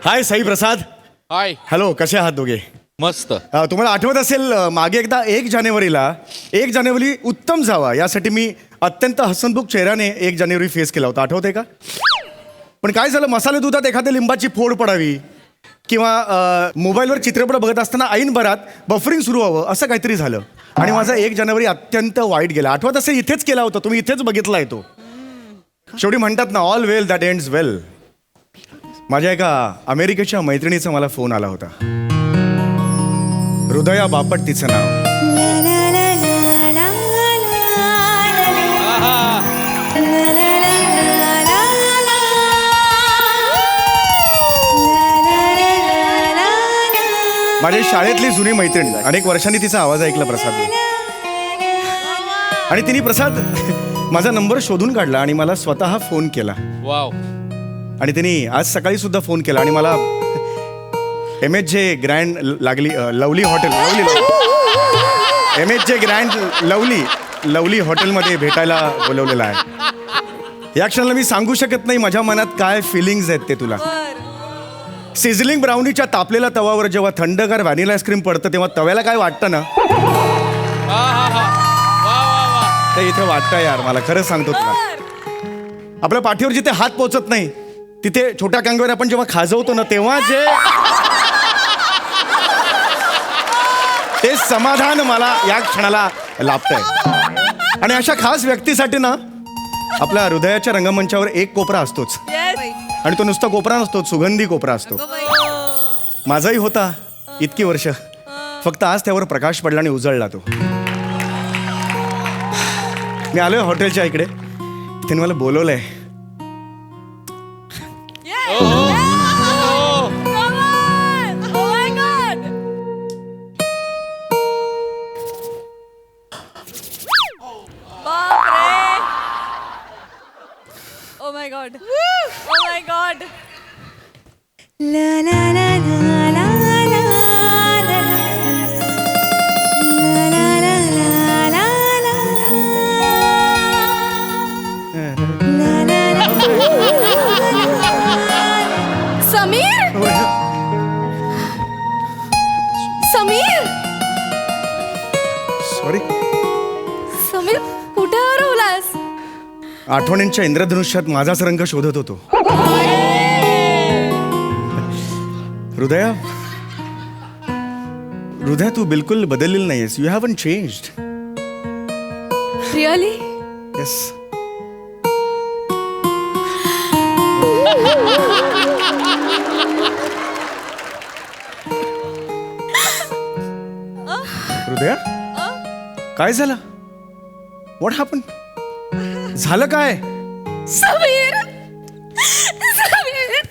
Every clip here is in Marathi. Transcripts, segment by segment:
हाय साई प्रसाद. हाय. हॅलो, कसे आहात दोघे? मस्त. तुम्हाला आठवत असेल मागे एकदा 1 जानेवारी उत्तम जावा यासाठी मी अत्यंत हसनमुख चेहऱ्याने 1 जानेवारी फेस केला होता. आठवते का? पण काय झालं, मसाले दुधात एखाद्या लिंबाची फोड पडावी किंवा मोबाईलवर चित्रपट बघत असताना ऐनभरात बफरिंग सुरू व्हावं असं काहीतरी झालं आणि माझा 1 जानेवारी अत्यंत वाईट गेला. आठवत असेल, इथेच केला होता, तुम्ही इथेच बघितला आहे तो. शेवटी म्हणतात ना, ऑल वेल दॅट एंड्स वेल. माझ्या एका अमेरिकेच्या मैत्रिणीचा मला फोन आला होता. हृदया बापट तिचं नाव. माझ्या शाळेतली जुनी मैत्रीण. अनेक वर्षांनी तिचा आवाज ऐकला प्रसाद आणि तिने प्रसाद माझा नंबर शोधून काढला आणि मला स्वतः फोन केला. वाव. आणि तिने आज सकाळी सुद्धा फोन केला आणि मला MHJ grand lovely hotel MHJ grand lovely हॉटेलमध्ये भेटायला बोलवलेलं आहे. या क्षणाला मी सांगू शकत नाही माझ्या मनात काय फिलिंग्स आहेत ते तुला. सिझलिंग ब्राउनीच्या तापलेल्या तवावर जेव्हा थंडगार व्हॅनिला आईस्क्रीम पडतं तेव्हा तव्याला काय वाटतं ना, ते इथे वाटतं यार. मला खरं सांगतो तुला, आपल्या पाठीवर जिथे हात पोचत नाही तिथे छोट्या कांगवर आपण जेव्हा खाजवतो ना, तेव्हा जे ते समाधान मला या क्षणाला लाभतंय. आणि अशा खास व्यक्तीसाठी ना आपल्या हृदयाच्या रंगमंचावर एक कोपरा असतोच. आणि तो नुसता कोपरा नसतो, सुगंधी कोपरा असतो. माझाही होता इतकी वर्ष, फक्त आज त्यावर प्रकाश पडला आणि उजळला तो. मी आलोय हॉटेलच्या इकडे, त्याने मला बोलवलंय. Oh my god. Oh my god. La la la la la la la la la la Sameer. Sameer. Sorry. Sameer, कुठे हरवलास? आठवणींच्या इंद्रधनुष्यात माझाच रंग शोधत होतो. हृदया तू बिलकुल बदललेली नाहीयेस. You haven't changed. Really? Yes. Hridaya, काय झालं? What happen? झालं काय? समीर. समीर.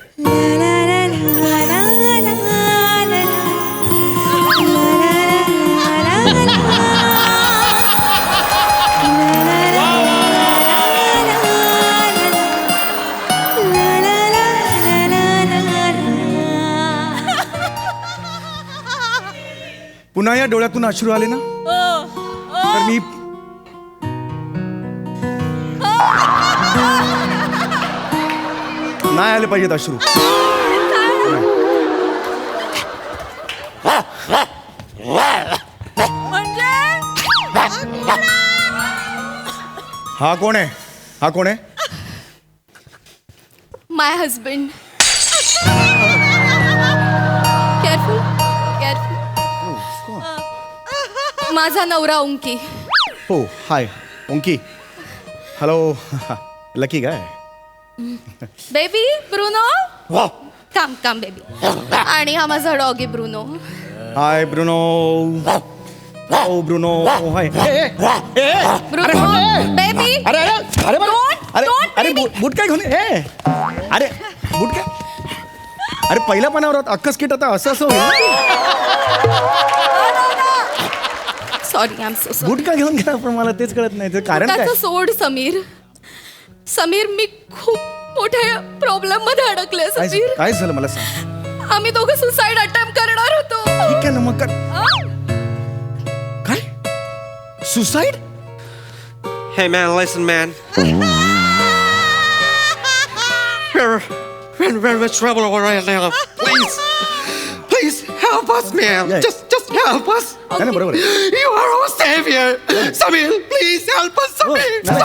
पुन्हा या डोळ्यातून अश्रू आले ना, तर मी नाही आले पाहिजेत अश्रू. हा कोण आहे? हा कोण आहे? My husband. Careful careful. माझा नवरा ओंकी. हो, हाय ओंकी. हॅलो. लकी काय? Baby Bruno. Come baby. आणि हा माझा doggy Bruno. Hi Bruno. Oh Bruno. Hi. Bruno baby. अरे अरे अरे अरे अरे baby. बूट काय घेऊन? अरे बूट काय? अरे पहिल्या पानावर अक्कस किट आता असं होईल. Sorry, I am so sorry. Boot काय घेऊन गेला? पण मला तेच कळत नाही, ते कारण काय? त्याचं सोड समीर. समीर, मी खूप मोठ्या प्रॉब्लेम मध्ये अडकले. समीर, काय झालं मला सांग. आम्ही दोघं सुसाइड अटेम्प्ट करणार होतो. ठीक आहे ना मग. काय? Suicide? Hey man, listen man. We're in trouble right now. Please help us, man. Yeah. Just help us. नाही, नाही, बरोबर आहे. You are our savior. Samir, please help us, Samir. Oh, no.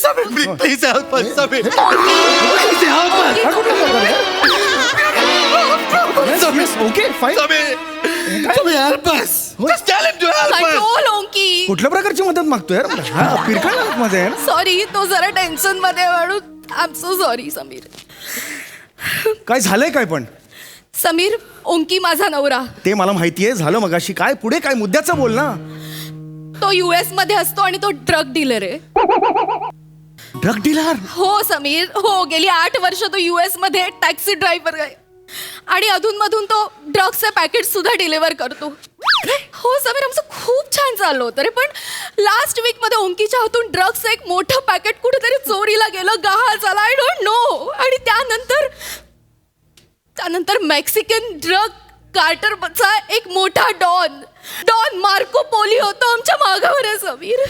Samir, please help us, Samir. Please help us. हा कुठला प्रकार आहे? Samir, okay fine. Samir, help us. Just tell him to help us. Control ओंकी. कुठल्या प्रकारची मदत मागतोय यार? हा पिरकाळ मध्ये आहे ना? सॉरी तो जरा टेन्शन मध्ये म्हणून I am so sorry Sameer. काय झालंय काय पण? समीर, ओंकी माझा नवरा. ते मला माहितीये झालं मगाशी. काय पुढे काय मुद्द्याचं बोल ना. तो US मध्ये असतो आणि तो ड्रग डीलर आहे. Drug dealer? हो समीर, हो गेली 8 वर्ष तो US मध्ये टॅक्सी ड्रायव्हर आहे आणि अधूनमधून तो ड्रग्सचे पॅकेट सुद्धा डिलिव्हर करतो. हो समीर, आमचं खूप छान चाललं होतं रे, पण लास्ट वीक मध्ये ओंकीच्या हातून ड्रग्सचं एक मोठं पॅकेट कुठेतरी चोरीला गेलं, गहाळ झाला, आय डोंट नो. आणि त्यानंतर मेक्सिकन ड्रग कार्टरचा एक मोठा डॉन मार्को पोली होतो आमच्या मागावर आहे समीर.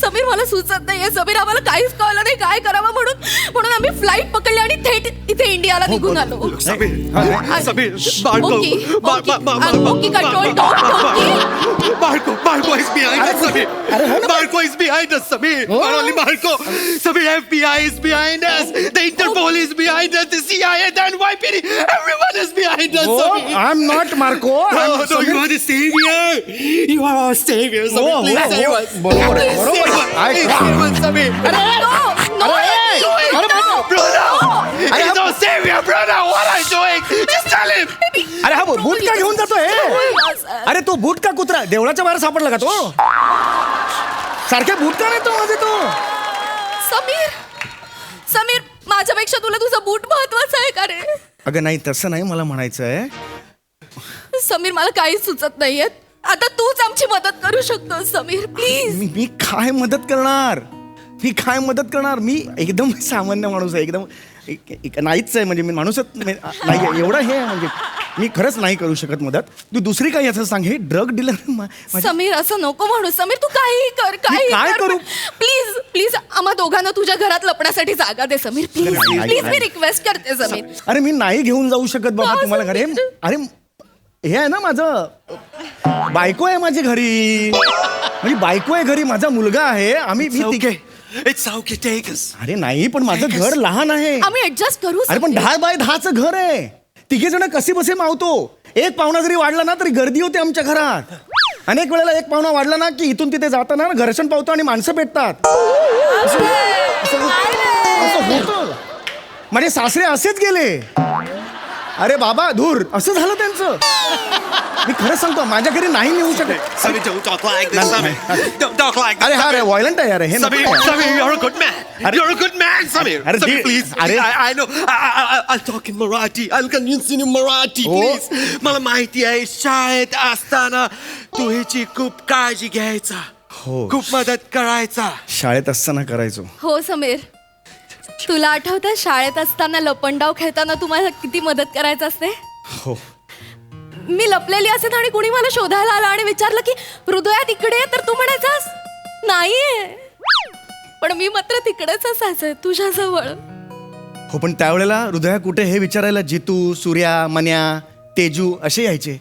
समीर मला सुचत नाहीये समीर, आम्हाला काहीच कळलं नाही काय करावं म्हणून आम्ही फ्लाईट पकडली आणि थेट इथे इंडियाला निघून आलो. Samir, Marco. ओंकी control Marco is behind us, Samir. Marco is behind us, Samir. Not only Marco. Samir, FBI is behind us. The Interpol is behind us. The CIA, the NYPD. Everyone is behind us, Samir. I am not Marco. No, you are the savior. You are our savior, Samir. Please save us. बरोबर आहे, Please बरोबर save आहे. us. I- Please save us, Samir. Bruno! He's our savior, Bruno! What are you doing? Just tell him! अरे हा बूट का घेऊन जातोय? अरे तो बूट का कुत्रा देवळाच्या बाहेर सापडला का तो? सारख्या बूट का नेतो माझे तो? समीर, माझ्यापेक्षा तुला तुझा बूट महत्वाचा आहे का रे? अगं नाही तसं नाही मला म्हणायचं आहे. समीर, मला काहीच सुचत नाहीये. आता तूच आमची मदत करू शकतो समीर, प्लीज. मी काय मदत करणार? मी एकदम सामान्य माणूस आहे. एकदम नाहीच आहे म्हणजे मी माणूसच नाही एवढं हे आहे म्हणजे मी खरंच नाही करू शकत मदत. तू दुसरी काही असं सांग. हे ड्रग डीलर समीर असं नको म्हणू समीर, तू काहीही कर, काय काही करू? प्लीज आम्हा दोघांना तुझ्या घरात लपण्यासाठी जागा दे समीर, प्लीज नाही, नाही, प्लीज. नाही. मी रिक्वेस्ट करते समीर. अरे मी नाही घेऊन जाऊ शकत बाबा का तुम्हाला घरी. समीर? अरे हे आहे ना माझं बायको आहे माझी घरी. म्हणजे बायको आहे घरी, माझा मुलगा आहे. It's okay, take us. अरे नाही पण माझं घर लहान आहे. आम्ही ऍडजस्ट करू अरे पण समीर. 10 बाय 10चं घर आहे. तिघे जण कसे बसे मावतो. एक पाहुणा जरी वाढला ना तरी गर्दी होते आमच्या घरात. अनेक वेळेला एक पाहुणा वाढला ना की इथून तिथे जाताना घर्षण पावतो आणि माणसं भेटतात. असं होतं. माझे सासरे असेच गेले. अरे बाबा धूर असं झालं त्यांचं. मी खरं सांगतो माझ्या घरी नाही नेऊ शकत. Samir, don't talk like this, Samir. Don't talk like this. अरे हा रे व्हायलंट आहे यार हे नको Samir, आहे. Samir, you're a good man. You're a good man, Samir. Are- Samir, are- please. are- I know. I'll talk in Marathi. I'll convince you in Marathi, Oh. please. मला माहिती आहे शाळेत असताना तू ह्याची खूप काळजी घ्यायचा. हो. खूप मदत करायचा. शाळेत असताना करायचो. हो समीर, तुला आठवतं शाळेत असताना लपंडाव खेळताना तुम्हाला किती मदत करायचं असते? हो मी लपलेली असेल आणि कुणी मला शोधायला आलं आणि विचारलं की हृदयात इकडे आहे, तर तू म्हणायचास नाहीये, पण मी मात्र तिकडेच असायचंय तुझ्याजवळ. हो पण त्यावेळेला हृदया कुठे हे विचारायला जितू सूर्या मन्या तेजू असे यायचे.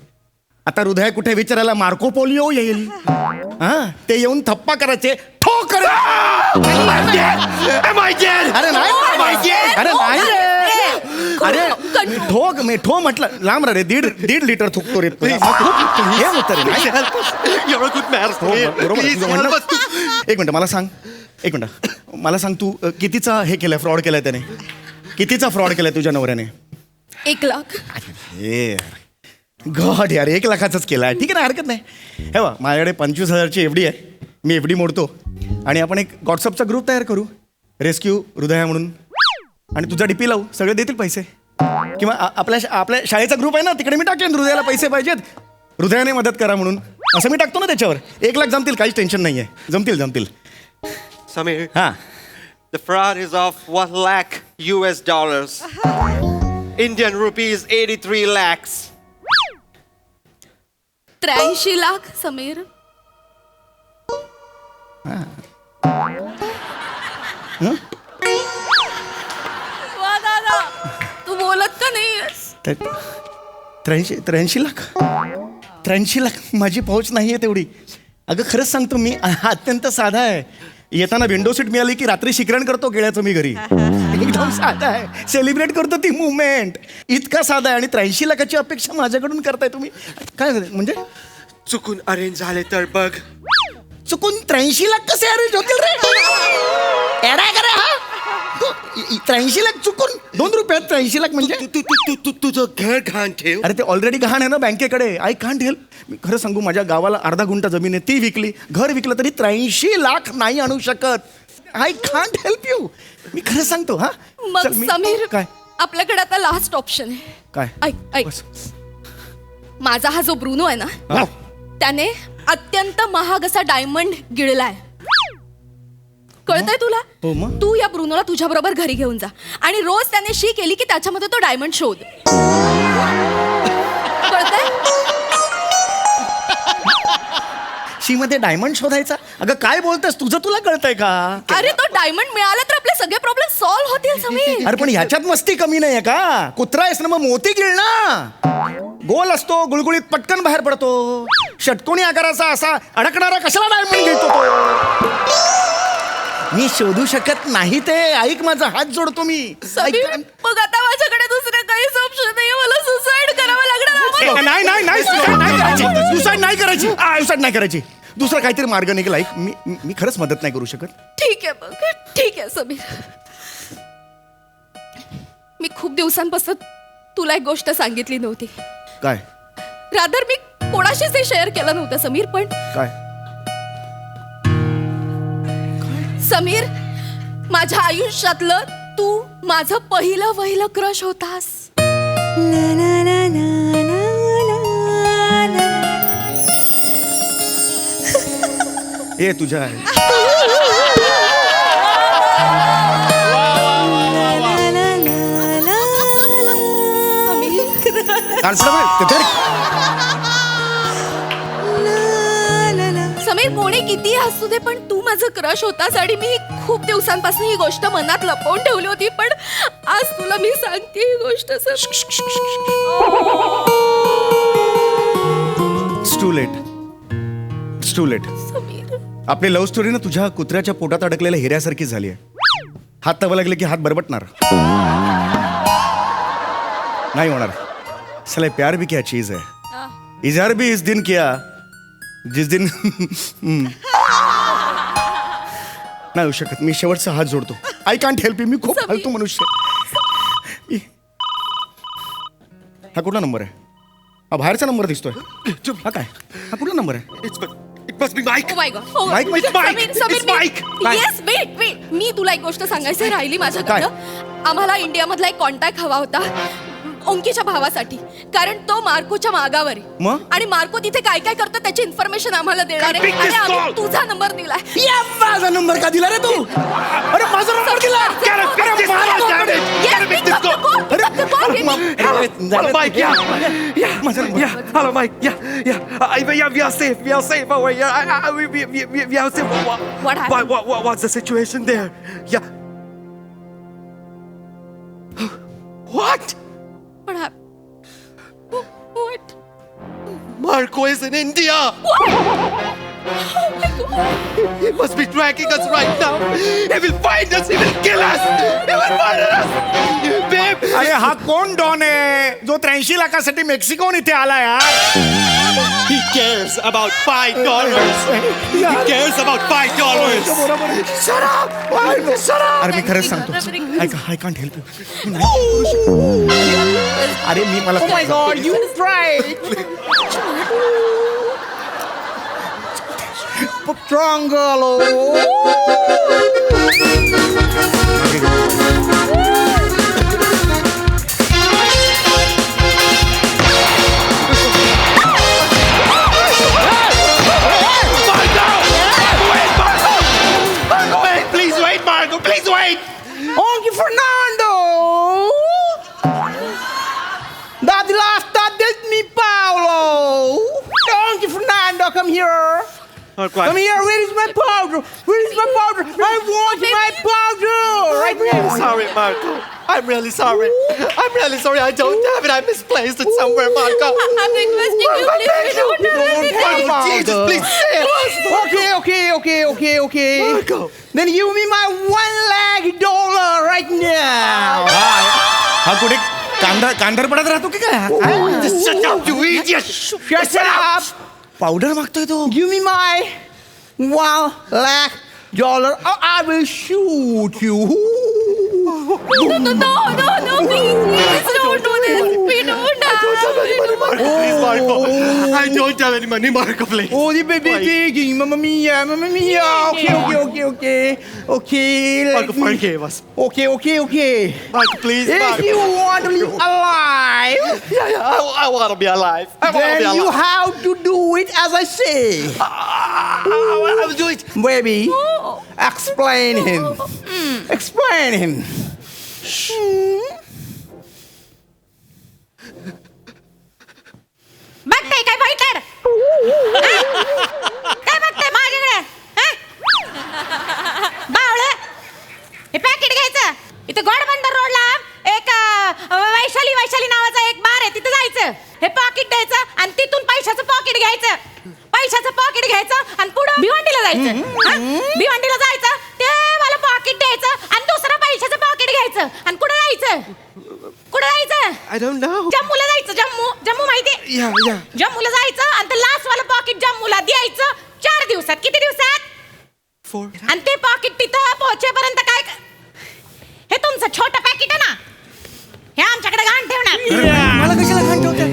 आता हृदया कुठे विचारायला मार्को पोलिओ येईल. हा ते येऊन थप्पा करायचे ठो कर. Am I dead? अरे नाही Am I dead? अरे नाही रे. अरे मी ठो म्हटलं लांब रे. दीड लिटर थुकतो रे तुला. हे होतं रे. नाही. Help us. You're a good man, हो, Samir. बरोबर आहे. Please तुझं help म्हणणं- us. एक मिनिट मला सांग तू कितीचा हे केलाय फ्रॉड केलाय त्याने. कितीचा फ्रॉड केलाय तुझ्या नवऱ्याने. 1 लाख. हे गॉड यार 1 लाखाचाच केलाय. ठीक आहे ना हरकत नाही. हे बा माझ्याकडे 25,000ची एफडी आहे. मी एफडी मोडतो आणि आपण एक व्हॉट्सअपचा ग्रुप तयार करू रेस्क्यू हृदया म्हणून आणि तुझा डीपी लावू. सगळे देतील पैसे. किंवा आपल्या शाळेचा ग्रुप आहे ना तिकडे मी टाकेन हृदयाला पैसे पाहिजेत हृदयाने मदत करा म्हणून असं मी टाकतो ना त्याच्यावर. 1 लाख जमतील काहीच टेन्शन नाहीये. जमतील. Samir, हा the fraud is of $1 lakh US. Indian rupees 83 lakhs. 83 lakh Sameer. वा दादा, तू बोलत का नाहीयेस? 83 लाख 83 लाख माझी पहुंच नाही आहे तेवढी. अगं खरंच सांगतो मी अत्यंत साधा आहे. येताना विंडो सीट मिळाली की रात्री शिकरण करतो केळ्याचं मी घरी. एकदम साधा आहे. सेलिब्रेट करतो ती मुवमेंट. इतका साधा आहे आणि 83 लाखाची अपेक्षा माझ्याकडून करताय तुम्ही. काय म्हणजे चुकून अरेंज झाले तर बघ. चुकून 83 लाख कसे अरेंज होतील रे? एडा का रे हा? 83 लाख चुकून 2 रुपयात 83 लाख म्हणजे? तुझं घर घाण ठेव. अरे ते ऑलरेडी गहाण आहे ना बँकेकडे. I can't help. मी खरं सांगू माझ्या गावाला अर्धा गुंठा जमीन आहे ती विकली. घर विकलं तरी 83 लाख नाही आणू शकत. I can't help you. मी खरं सांगतो हा. मग चल, मी- समीर काय आपल्याकडे आता लास्ट ऑप्शन आहे. काय ऐक बस. माझा हा जो ब्रुनो आहे ना हा. त्याने अत्यंत महाग असा डायमंड गिळलाय. कळतंय तुला? हो मग. तू या ब्रुनोला तुझ्या बरोबर घरी घेऊन जा आणि रोज त्याने शी केली की त्याच्यामध्ये तो डायमंड शोध. कळतंय? शी मध्ये डायमंड शोधायचा? अगं काय बोलतेस? तुझं तुला कळतंय का? अरे तो डायमंड मिळाला तर आपले सगळे प्रॉब्लेम सॉल्व्ह होतील समीर. अरे पण ह्याच्यात मस्ती कमी नाहीये का? कुत्रा आहेस ना मग मोती गिळ ना. गोल असतो गुळगुळीत पटकन बाहेर पडतो. षटकोनी आकाराचा असा अडकणारा कशाला डायमंड घेतो तो? मी शोधू शकत नाही ते. ऐक माझा हात जोडतो मी. समीर मग आता माझ्याकडे दुसरं काहीच ऑप्शन नाही. मला सुसाईड करावं लागणार आम्हाला. नाही सुसाईड नाही करायची. सुसाईड नाही करायची. सुसाईड नाही करायची. दुसरा काहीतरी मार्ग निघाला. ऐक मी खरंच मदत नाही करू शकत. ठीक आहे मग ठीक आहे समीर. मी खूप दिवसांपासून तुला एक गोष्ट सांगितली नव्हती. काय रादर मी कोणाशीच हे शेअर केलं नव्हतं समीर. पण काय समीर माझ्या आयुष्यातलं तू माझं पहिलं क्रश होतास. हे तुझ्या समीर कोणी किती हसू दे पण तू माझं क्रश होतास आणि मी खूप दिवसांपासून ही गोष्ट मनात लपवून ठेवली होती. पण आज तुला मी सांगते ही गोष्ट. To late. समीर आपली लव्ह स्टोरी ना तुझ्या कुत्र्याच्या पोटात अडकलेल्या हिऱ्यासारखी झाली आहे. हात तवा लागले की हात बरबटणार नाही होणार. साला प्यार भी क्या चीज है. इजहार भी इस दिन किया जिस दिन नाही होऊ शकत. मी शेवटचा हात जोडतो. I can't help you. मी खूप फालतू मनुष्य. हा कुठला नंबर आहे? हा बाहेरचा नंबर दिसतोय. हा काय? हा कुठला नंबर आहे? It must be Mike. Oh my God. Oh, Mike म्हणजे It's Mike. Yes, wait. मी तुला एक गोष्ट सांगायची राहिली माझ्याकडनं. आम्हाला इंडियामधला एक कॉन्टॅक्ट हवा होता ओंकीच्या भावासाठी. कारण तो मार्कोच्या मागावर आहे. मग? आणि मार्को तिथे काय काय करतो त्याची इन्फॉर्मेशन आम्हाला देणार आहे. Pick this आणि आम्ही call. तुझा नंबर दिलाय. माझा नंबर का दिला रे तू? अरे माझा नंबर दिला. Gotta pick this call, damn it. Gotta pick this call. Hello, Mike. Yeah. Hello, Mike. Yeah. We are safe. We are safe over here. We are safe. What happened? What's the situation there? Yeah. What? What? Marco is in India. He must be tracking us right now. He will find us. He will kill us. He will murder us. Babe. अरे हा कोण डॉन आहे जो 83 लाखासाठी मेक्सिकोहून इथे आला यार? He cares about $5. He cares about $5. Shut up. Shut up. अरे मी खरंच सांगतो. I can't help you. अरे मी मला Oh my God, you tried. Strong girl. Please wait, Marco. Please wait. Onky Fernando. Daddy last, that's me, Paolo. Onky Fernando, come here. Come here. Where is my powder? Where is my powder? I want my powder right now. Sorry, Marco. I'm really sorry. I'm really sorry. I don't have it. I misplaced it somewhere, Marco. I'm requesting you, please. We don't have Don't anything. have Jesus, powder. please say it. Okay. Marco. Then give me my $100 right now. हा कुठे कांदर पडत राहतो की काय Just shut up, you idiot. Shut up. Powder मागतोय तो Give me my $100 or I will shoot you. No, please don't do this. We don't have Marco, please, Marco. I don't have any money, Marco, please. Oh, the baby, mamma mia. Okay. Marco, forgive us. Okay. Marco, please, If Marco. you want to live alive, I want to be alive. I want to be then you alive. have to do it as I say. I will do it. Baby, explain him. Explain him. बघताय काय बघितलं काय बघताय माझ्याकडे बावळ हे पॅकेट घ्यायचं इथं गोडबंदर रोडला एक वैशाली नावाचा एक बार आहे तिथं जायचं हे पॉकेट द्यायचं आणि तिथून पैशाचं पॉकेट घ्यायचं आणि पुढं भिवंडीला जायचं भिवंडीला जायचं ते मला पॉकेट द्यायचं आणि दुसरं पैशाचं पॉकेट घ्यायचं आणि कुठं जायचं I don't know. जम्मूला जायचं जम्मू माहिती Yeah. जम्मूला जायचं आणि ते लास्ट वाला पॉकेट जम्मूला द्यायचं 4 दिवसात किती दिवसात 4. आणि ते पॉकेट तिथं पोहोचेपर्यंत काय हे तुमचं छोटं पॅकेट आहे ना हे आमच्याकडे घाण ठेवणार मला कशाला घाण ठेवताय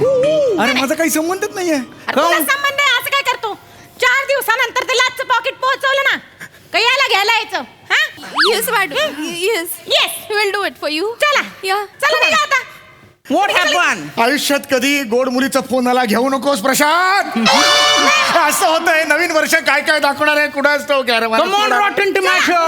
अरे माझा काही संबंधच नाहीये अरे तुला संबंध आहे असं काय करतो 4 दिवसानंतर ते लास्टचं पॉकेट पोहोचवलं ना का याला घ्यायला यायचं हा Yes, madam. Yes. Yes We will do it for you. चला Yeah. चला निघा आता What happened? आयुष्यात कधी गोड मुलीचा फोन आला घेऊ नकोस प्रशांत असं होतंय नवीन वर्ष काय दाखवणार आहे कुणाच तो Come on, rotten tomato.